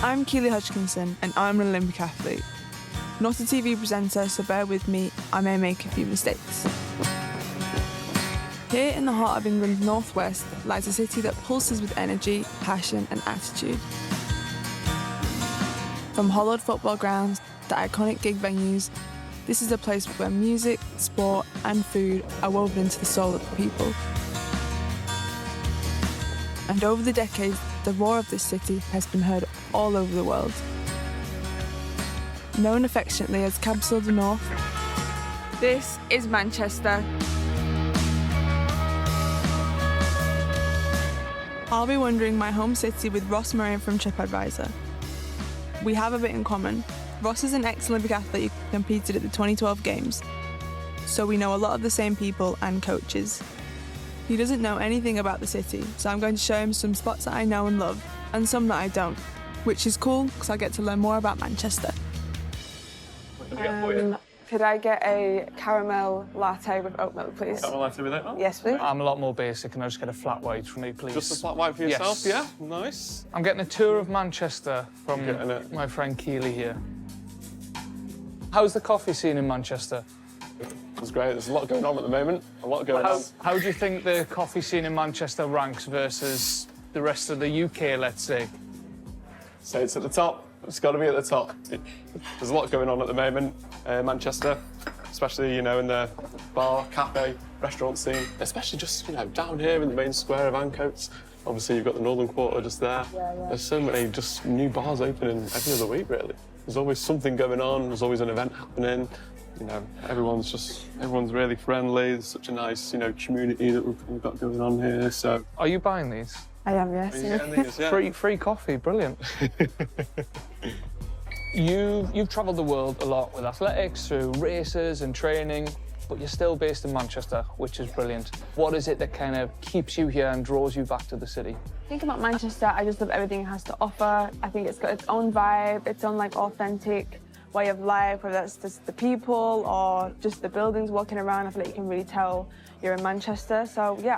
I'm Keely Hodgkinson and I'm an Olympic athlete. Not a TV presenter, so bear with me, I may make a few mistakes. Here in the heart of England's northwest lies a city that pulses with energy, passion and attitude. From hollowed football grounds to iconic gig venues, this is a place where music, sport and food are woven into the soul of the people. And over the decades, the roar of this city has been heard all over the world. Known affectionately as Capital of the North, this is Manchester. I'll be wandering my home city with Ross Murray from TripAdvisor. We have a bit in common. Ross is an ex-Olympic athlete who competed at the 2012 Games, so we know a lot of the same people and coaches. He doesn't know anything about the city, so I'm going to show him some spots that I know and love, and some that I don't, which is cool because I get to learn more about Manchester. Could I get a caramel latte with oat milk, please? Caramel latte with oat milk? Yes, please. I'm a lot more basic and I'll just get a flat white for me, please. Just a flat white for yourself? Yes. Yeah, nice. I'm getting a tour of Manchester from Getting my friend Keely here. How's the coffee scene in Manchester? It's great. There's a lot going on at the moment. A lot going on. How do you think the coffee scene in Manchester ranks versus the rest of the UK, let's say? So it's at the top. It's got to be at the top. There's a lot going on at the moment, Manchester, especially, in the bar, cafe, restaurant scene, especially just, down here in the main square of Ancoats. Obviously, you've got the Northern Quarter just there. Yeah. There's so many just new bars opening every other week, really. There's always something going on. There's always an event happening. Everyone's really friendly. There's such a nice, community that we've got going on here, so... Are you buying these? I am, yes. Yeah. Free coffee, brilliant. You've travelled the world a lot with athletics, through races and training, but you're still based in Manchester, which is brilliant. What is it that kind of keeps you here and draws you back to the city? Think about Manchester, I just love everything it has to offer. I think it's got its own vibe, its own authentic way of life, whether that's just the people or just the buildings walking around. I feel like you can really tell you're in Manchester. So yeah,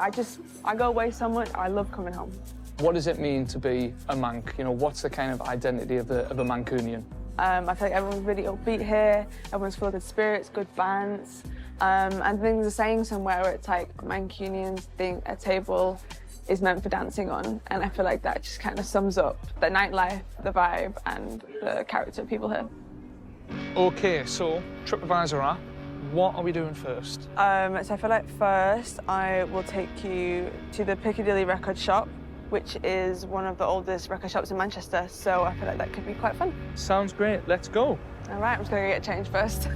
I go away so much. I love coming home. What does it mean to be a Manc? What's the kind of identity of a Mancunian? I feel like everyone's really upbeat here. Everyone's full of good spirits, good bands. And I think there's a saying somewhere where it's like Mancunians think a table is meant for dancing on. And I feel like that just kind of sums up the nightlife, the vibe, and the character of people here. OK, so TripAdvisor app, what are we doing first? So I feel like first I will take you to the Piccadilly Record Shop, which is one of the oldest record shops in Manchester, so I feel like that could be quite fun. Sounds great, let's go. All right, I'm just gonna get changed first.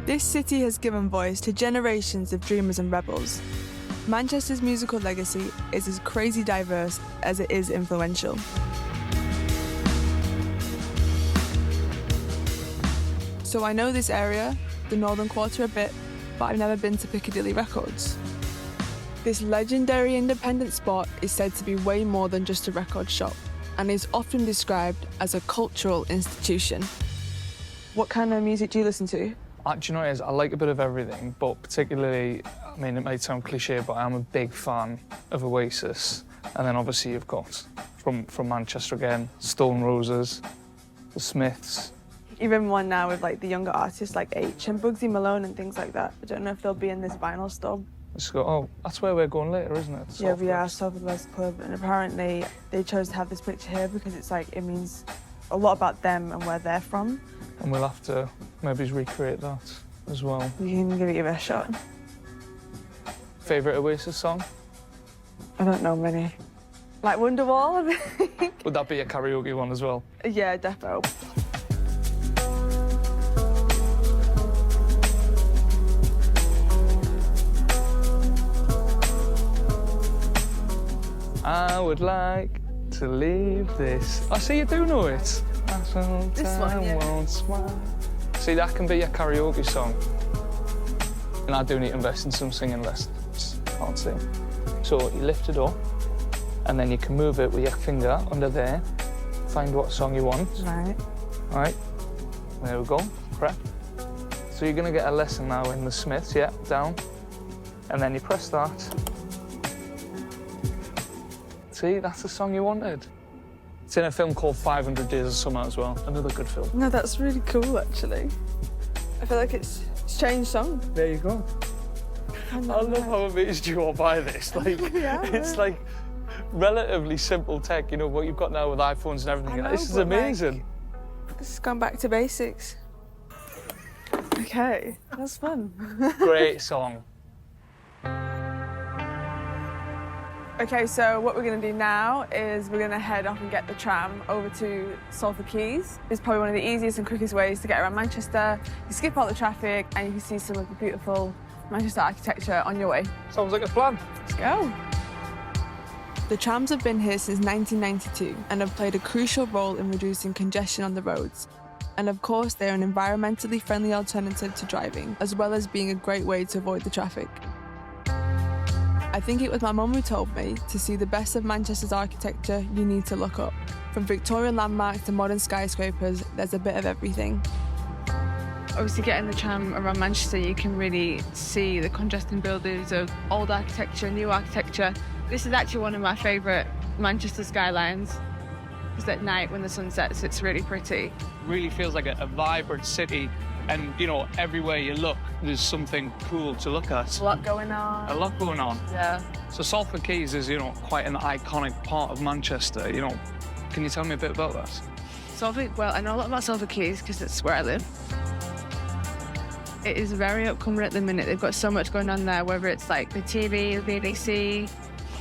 This city has given voice to generations of dreamers and rebels. Manchester's musical legacy is as crazy diverse as it is influential. So I know this area, the Northern Quarter, a bit, but I've never been to Piccadilly Records. This legendary independent spot is said to be way more than just a record shop and is often described as a cultural institution. What kind of music do you listen to? Do you know what it is? I like a bit of everything, but particularly, it might sound cliche, but I'm a big fan of Oasis. And then obviously you've got, from Manchester again, Stone Roses, the Smiths. Even one now with the younger artists like H and Bugsy Malone and things like that. I don't know if they'll be in this vinyl store. Let's go. Oh, that's where we're going later, isn't it? Yeah, we are, Southampton Club, and apparently they chose to have this picture here because it means a lot about them and where they're from. And we'll have to maybe recreate that as well. You can give it your best shot. Favourite Oasis song? I don't know many. Like Wonderwall, I think. Would that be a karaoke one as well? Yeah, defo. I would like to leave this. I see you do know it. This one, yeah. Won't smile. See, that can be a karaoke song. And I do need to invest in some singing lessons. Can't sing. So you lift it up, and then you can move it with your finger under there. Find what song you want. Right. Right. There we go. Correct. So you're gonna get a lesson now in the Smiths. Yeah, down. And then you press that. See, that's the song you wanted. It's in a film called 500 Days of Summer as well. Another good film. No, that's really cool, actually. I feel like it's changed song. There you go. I love how amazed you are by this. Like, Yeah. it's like relatively simple tech, you know, what you've got now with iPhones and everything. I know, This is but, amazing. This has gone back to basics. Okay, that's fun. Great song. Okay, so what we're going to do now is we're going to head off and get the tram over to Salford Quays. It's probably one of the easiest and quickest ways to get around Manchester. You skip all the traffic and you can see some of the beautiful Manchester architecture on your way. Sounds like a plan. Let's go. The trams have been here since 1992 and have played a crucial role in reducing congestion on the roads. And of course, they're an environmentally friendly alternative to driving, as well as being a great way to avoid the traffic. I think it was my mum who told me to see the best of Manchester's architecture, you need to look up. From Victorian landmarks to modern skyscrapers, there's a bit of everything. Obviously, getting the tram around Manchester, you can really see the contrasting buildings of old architecture, new architecture. This is actually one of my favourite Manchester skylines, because at night when the sun sets, it's really pretty. Really feels like a vibrant city, and you know, everywhere you look, there's something cool to look at. A lot going on. A lot going on. Yeah. So Salford Quays is, you know, quite an iconic part of Manchester. You know, can you tell me a bit about that? Salford, well, I know a lot about Salford Quays because it's where I live. It is very upcoming at the minute. They've got so much going on there, whether it's like the TV, the BBC,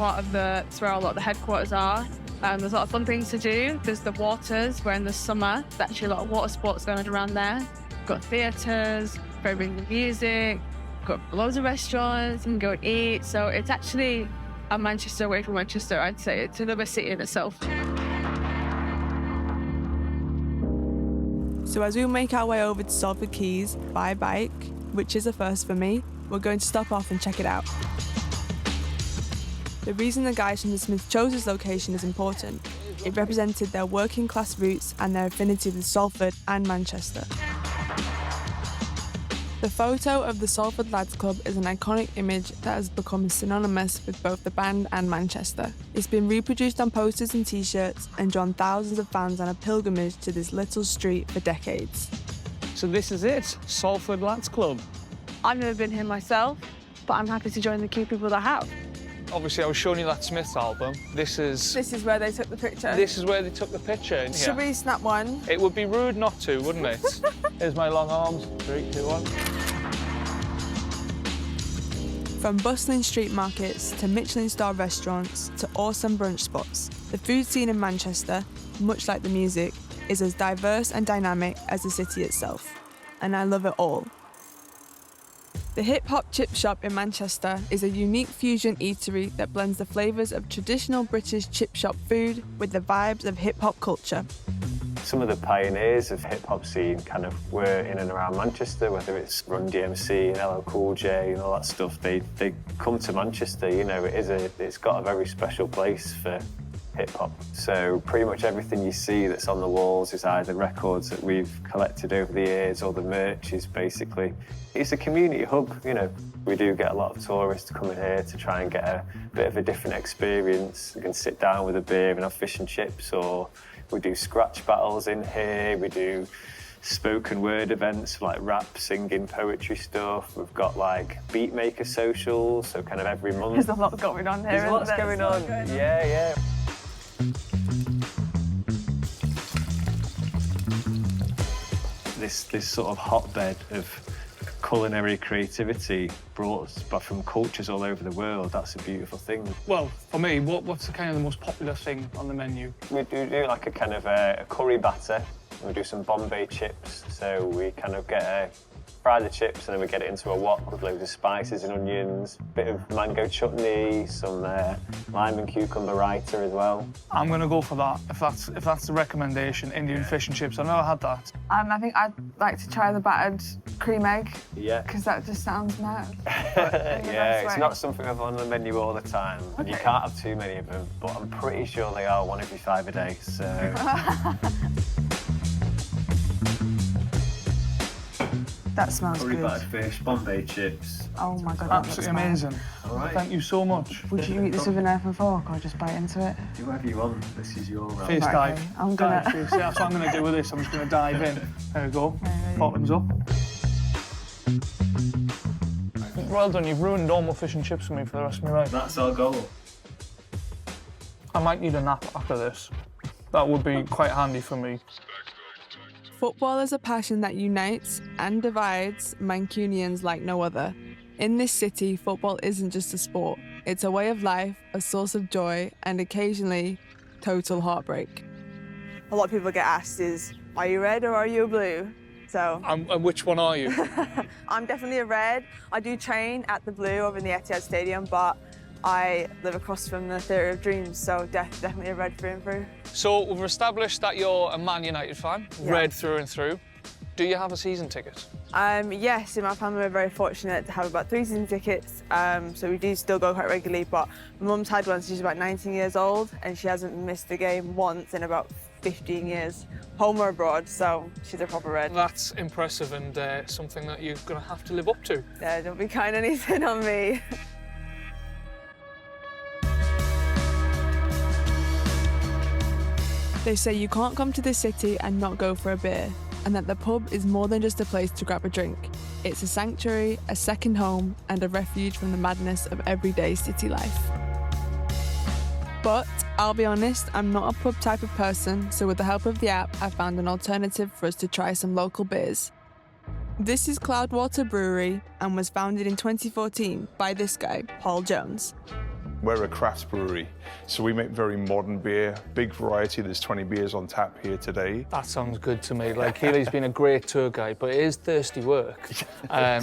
it's where a lot of the headquarters are. There's a lot of fun things to do. There's the waters, where in the summer, there's actually a lot of water sports going on around there. Got theatres, very big music, got loads of restaurants, you can go and eat. So it's actually a Manchester away from Manchester, I'd say. It's another city in itself. So as we make our way over to Salford Quays by bike, which is a first for me, we're going to stop off and check it out. The reason the guys from the Smith chose this location is important. It represented their working class roots and their affinity with Salford and Manchester. The photo of the Salford Lads Club is an iconic image that has become synonymous with both the band and Manchester. It's been reproduced on posters and t-shirts and drawn thousands of fans on a pilgrimage to this little street for decades. So this is it, Salford Lads Club. I've never been here myself, but I'm happy to join the few people that have. Obviously, I was showing you that Smith album. This is where they took the picture. This is where they took the picture in here. Should we snap one? It would be rude not to, wouldn't it? Here's my long arms. 3, 2, 1. From bustling street markets to Michelin-star restaurants to awesome brunch spots, the food scene in Manchester, much like the music, is as diverse and dynamic as the city itself. And I love it all. The Hip Hop Chip Shop in Manchester is a unique fusion eatery that blends the flavours of traditional British chip shop food with the vibes of hip hop culture. Some of the pioneers of hip hop scene kind of were in and around Manchester, whether it's Run DMC and LL Cool J and all that stuff. They come to Manchester, you know, it's got a very special place for hip hop. So pretty much everything you see that's on the walls is either records that we've collected over the years or the merch is basically, it's a community hub, you know. We do get a lot of tourists coming here to try and get a bit of a different experience. You can sit down with a beer and have fish and chips, or we do scratch battles in here, we do spoken word events like rap, singing, poetry stuff. We've got like beat maker socials, so kind of every month. There's a lot going on here. There's lots going on. Yeah. This sort of hotbed of culinary creativity brought from cultures all over the world. That's a beautiful thing. Well, for me, what's the kind of the most popular thing on the menu? We do like a kind of a curry batter. We do some Bombay chips. So we kind of fry the chips and then we get it into a wok with loads of spices and onions, a bit of mango chutney, some lime and cucumber raita as well. I'm going to go for that, if that's the recommendation, Indian fish and chips. I've never had that. And I think I'd like to try the battered cream egg. Yeah. Because that just sounds mad. Yeah, it's not something I've on the menu all the time. Okay. You can't have too many of them, but I'm pretty sure they are 1 every 5 a day, so... That smells Curry good. battered fish, Bombay chips. Oh my God, that looks Absolutely fine. amazing. All right. Thank you so much. Would you eat this with a knife and fork or just bite into it? Do whatever you want. This is your Face Right, dive. okay. I'm gonna- Dive face. Yeah, that's what I'm going to do with this. I'm just going to dive in. There we go. Right. Bottoms up. Well done, you've ruined all my fish and chips for me for the rest of my life. That's our goal. I might need a nap after this. That would be quite handy for me. Football is a passion that unites and divides Mancunians like no other. In this city, football isn't just a sport. It's a way of life, a source of joy, and occasionally, total heartbreak. A lot of people get asked is, are you red or are you blue? So And which one are you? I'm definitely a red. I do train at the Blue over in the Etihad Stadium, but I live across from the Theatre of Dreams, so definitely a red through and through. So we've established that you're a Man United fan, Yeah. red through and through. Do you have a season ticket? Yes, in my family we're very fortunate to have about 3 season tickets, so we do still go quite regularly, but my mum's had one since she's about 19 years old and she hasn't missed a game once in about 15 years, home or abroad, so she's a proper red. That's impressive and something that you're going to have to live up to. Yeah, don't be kind anything on me. They say you can't come to this city and not go for a beer, and that the pub is more than just a place to grab a drink. It's a sanctuary, a second home, and a refuge from the madness of everyday city life. But I'll be honest, I'm not a pub type of person, so with the help of the app, I found an alternative for us to try some local beers. This is Cloudwater Brewery and was founded in 2014 by this guy, Paul Jones. We're a craft brewery, so we make very modern beer, big variety. There's 20 beers on tap here today. That sounds good to me. Like, Keely's been a great tour guide, but it is thirsty work.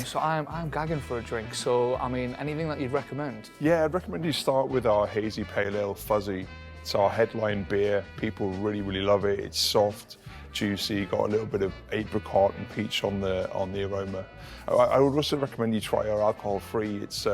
So I'm gagging for a drink. So, I mean, anything that you'd recommend? Yeah, I'd recommend you start with our Hazy Pale Ale Fuzzy. It's our headline beer. People really, really love it. It's soft, juicy, got a little bit of apricot and peach on the aroma. I would also recommend you try our alcohol-free. It's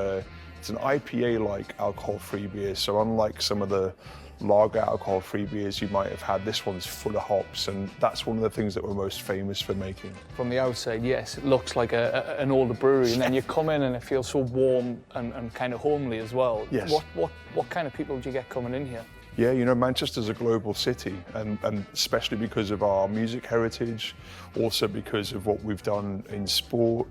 an IPA-like alcohol-free beer, so unlike some of the lager alcohol-free beers you might have had, this one's full of hops, and that's one of the things that we're most famous for making. From the outside, yes, it looks like an older brewery, and then you come in and it feels so warm and kind of homely as well. Yes. What kind of people do you get coming in here? Yeah, you know, Manchester's a global city, and especially because of our music heritage, also because of what we've done in sport,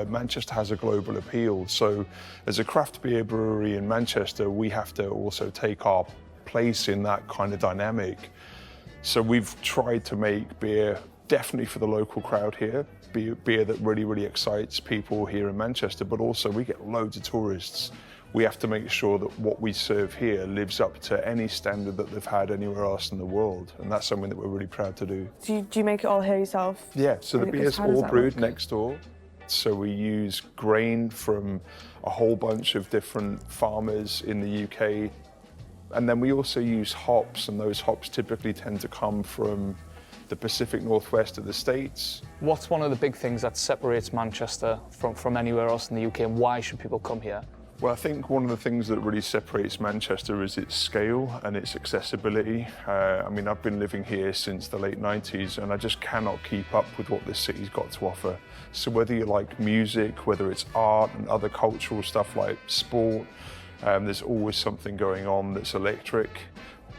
Manchester has a global appeal. So as a craft beer brewery in Manchester, we have to also take our place in that kind of dynamic. So we've tried to make beer definitely for the local crowd here, beer that really, really excites people here in Manchester, but also we get loads of tourists. We have to make sure that what we serve here lives up to any standard that they've had anywhere else in the world, and that's something that we're really proud to do. Do you make it all here yourself? Yeah, so the beer's How does all that brewed work? next door. So we use grain from a whole bunch of different farmers in the UK. And then we also use hops, and those hops typically tend to come from the Pacific Northwest of the States. What's one of the big things that separates Manchester from anywhere else in the UK, and why should people come here? Well, I think one of the things that really separates Manchester is its scale and its accessibility. I mean, I've been living here since the late 90s, and I just cannot keep up with what this city's got to offer. So whether you like music, whether it's art and other cultural stuff like sport, there's always something going on that's electric.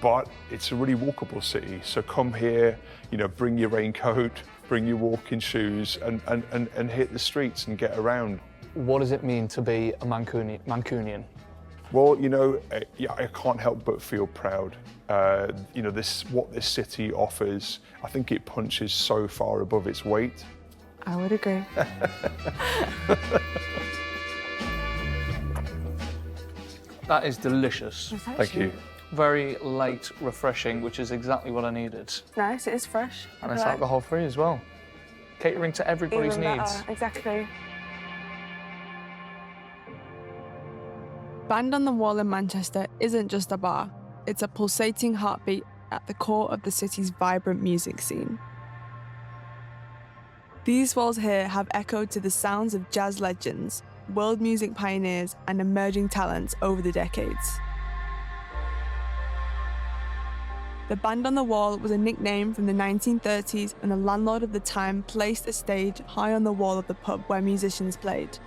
But it's a really walkable city. So come here, you know, bring your raincoat, bring your walking shoes, and hit the streets and get around. What does it mean to be a Mancunian? Well, you know, I can't help but feel proud. You know, what this city offers, I think it punches so far above its weight. I would agree. That is delicious. Thank you. Very light, refreshing, which is exactly what I needed. Nice, it is fresh. And it's alcohol-free as well. Catering to everybody's Even needs. better, exactly. Band on the Wall in Manchester isn't just a bar, it's a pulsating heartbeat at the core of the city's vibrant music scene. These walls here have echoed to the sounds of jazz legends, world music pioneers, and emerging talents over the decades. The band on the wall was a nickname from the 1930s, and the landlord of the time placed a stage high on the wall of the pub where musicians played.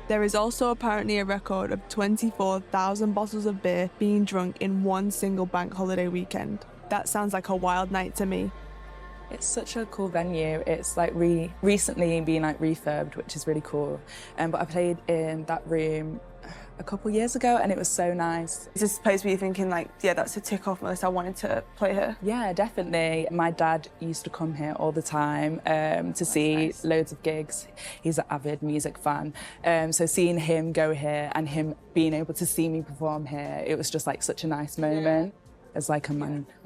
There is also apparently a record of 24,000 bottles of beer being drunk in one single bank holiday weekend. That sounds like a wild night to me. It's such a cool venue. It's like recently being like refurbed, which is really cool. But I played in that room a couple years ago and it was so nice. Is this a place where you're thinking like, yeah, that's a tick off my list, I wanted to play here? Yeah, definitely. My dad used to come here all the time to see loads of gigs. He's an avid music fan. So seeing him go here and him being able to see me perform here, it was just like such a nice moment. As like a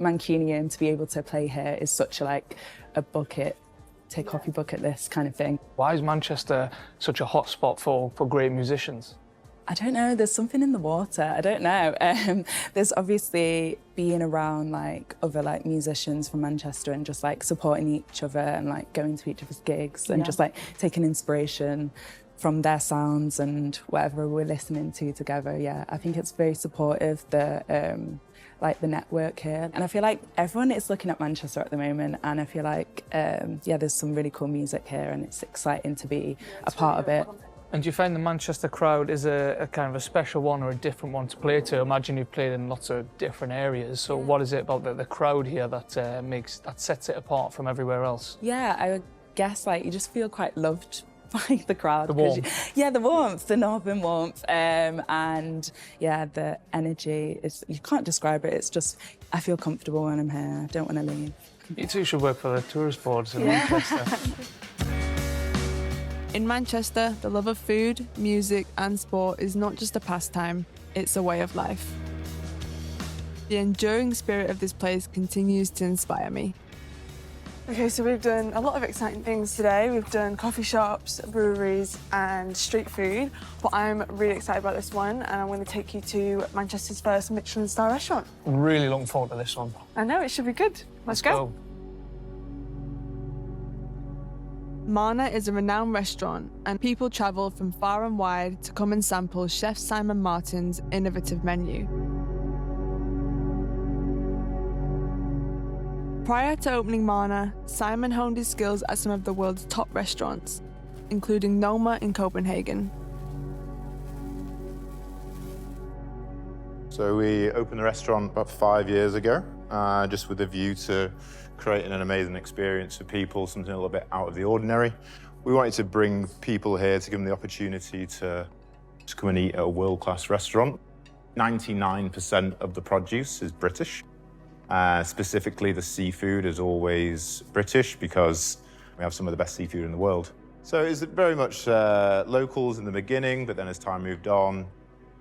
Mancunian, to be able to play here is such like a bucket, tick off your bucket list kind of thing. Why is Manchester such a hot spot for great musicians? I don't know, there's something in the water, I don't know. There's obviously being around like other like musicians from Manchester and just like supporting each other and like going to each other's gigs and just like taking inspiration from their sounds and whatever we're listening to together. Yeah, I think it's very supportive, like the network here. And I feel like everyone is looking at Manchester at the moment and I feel like, yeah, there's some really cool music here and it's exciting to be a part of it. And do you find the Manchester crowd is a kind of a special one or a different one to play to? Imagine you've played in lots of different areas. So what is it about the crowd here that sets it apart from everywhere else? Yeah, I guess like you just feel quite loved by the crowd. The warmth. Yeah, the warmth, the northern warmth. And yeah, the energy, you can't describe it. It's just, I feel comfortable when I'm here. I don't want to leave. You two should work for the tourist boards in Manchester. In Manchester, the love of food, music and sport is not just a pastime, it's a way of life. The enduring spirit of this place continues to inspire me. Okay, so we've done a lot of exciting things today. We've done coffee shops, breweries and street food, but I'm really excited about this one and I'm going to take you to Manchester's first Michelin star restaurant. Really looking forward to this one. I know, it should be good. Let's go. Mana is a renowned restaurant and people travel from far and wide to come and sample Chef Simon Martin's innovative menu. Prior to opening Mana, Simon honed his skills at some of the world's top restaurants, including Noma in Copenhagen. So we opened the restaurant about 5 years ago, just with a view to creating an amazing experience for people, something a little bit out of the ordinary. We wanted to bring people here to give them the opportunity to just come and eat at a world-class restaurant. 99% of the produce is British. Specifically, the seafood is always British because we have some of the best seafood in the world. So it's very much locals in the beginning, but then as time moved on,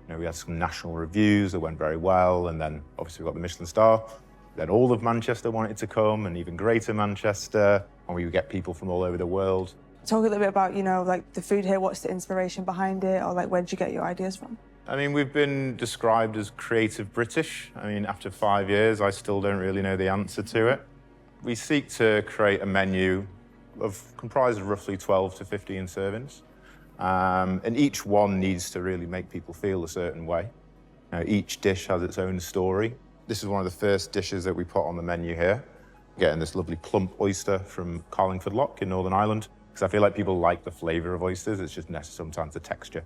we had some national reviews that went very well, and then obviously we got the Michelin star. Then all of Manchester wanted to come, and even greater Manchester, and we would get people from all over the world. Talk a little bit about, like the food here, what's the inspiration behind it, or like where did you get your ideas from? I mean, we've been described as creative British. I mean, after 5 years, I still don't really know the answer to it. We seek to create a menu comprised of roughly 12 to 15 servings. And each one needs to really make people feel a certain way. Each dish has its own story. This is one of the first dishes that we put on the menu here. Getting this lovely plump oyster from Carlingford Lock in Northern Ireland, because I feel like people like the flavour of oysters. It's just sometimes the texture.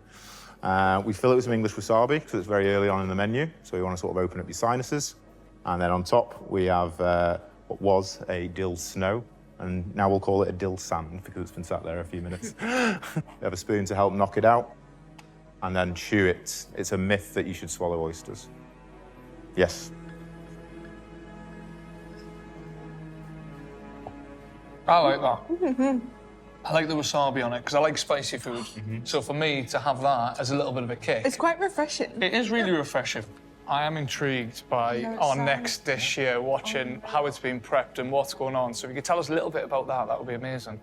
We fill it with some English wasabi, because it's very early on in the menu, so we want to sort of open up your sinuses. And then on top, we have what was a dill snow, and now we'll call it a dill sand, because it's been sat there a few minutes. We have a spoon to help knock it out, and then chew it. It's a myth that you should swallow oysters. Yes. I like that. I like the wasabi on it because I like spicy food. So for me to have that as a little bit of a kick. It's quite refreshing. It is really refreshing. I am intrigued by our next dish here, watching how it's been prepped and what's going on. So if you could tell us a little bit about that, that would be amazing.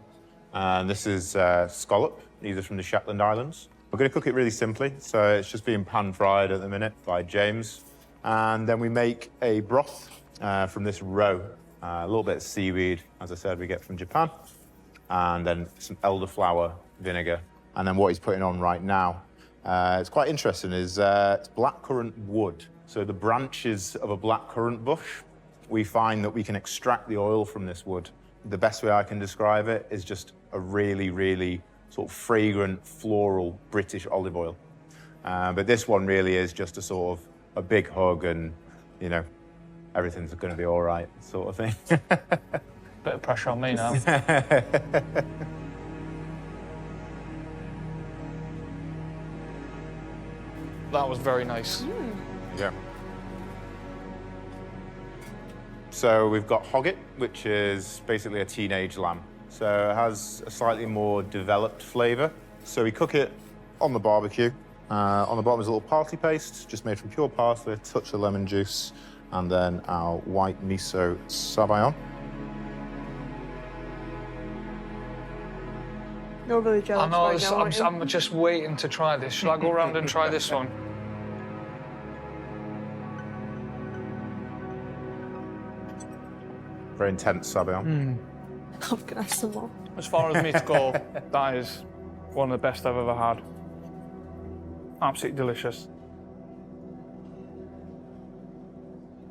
This is scallop. These are from the Shetland Islands. We're going to cook it really simply, so it's just being pan-fried at the minute by James. And then we make a broth from this roe. A little bit of seaweed, as I said, we get from Japan. And then some elderflower vinegar. And then what he's putting on right now, it's quite interesting, is it's blackcurrant wood. So the branches of a blackcurrant bush We find that we can extract the oil from this wood. The best way I can describe it is just a really, really sort of fragrant, floral British olive oil. But this one really is just a sort of a big hug and, you know, everything's going to be all right sort of thing. Bit of pressure on me now. That was very nice. Yeah. So we've got Hogget, which is basically a teenage lamb. So it has a slightly more developed flavour. So we cook it on the barbecue. On the bottom is a little parsley paste, just made from pure parsley, a touch of lemon juice, and then our white miso sabayon. You're really jealous I know, right now, aren't you? I'm just waiting to try this. Shall I go around and try this one? Very intense sabayon. I'm gonna have some more. As far as meats go, that is one of the best I've ever had. Absolutely delicious.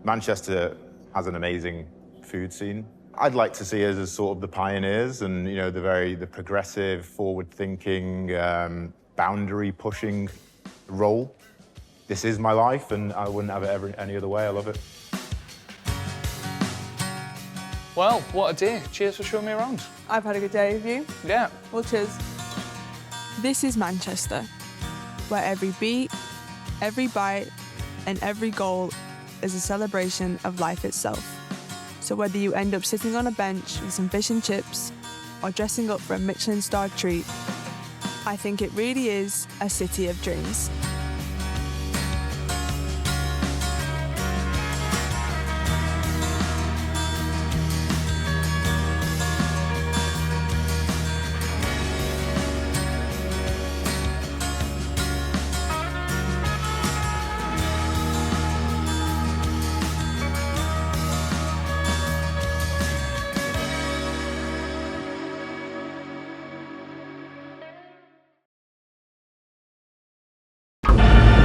Manchester has an amazing food scene. I'd like to see us as sort of the pioneers and, you know, the progressive, forward-thinking, boundary-pushing role. This is my life, and I wouldn't have it any other way. I love it. Well, what a day. Cheers for showing me around. I've had a good day with you. Yeah. Well, cheers. This is Manchester, where every beat, every bite, and every goal is a celebration of life itself. So whether you end up sitting on a bench with some fish and chips or dressing up for a Michelin-starred treat, I think it really is a city of dreams.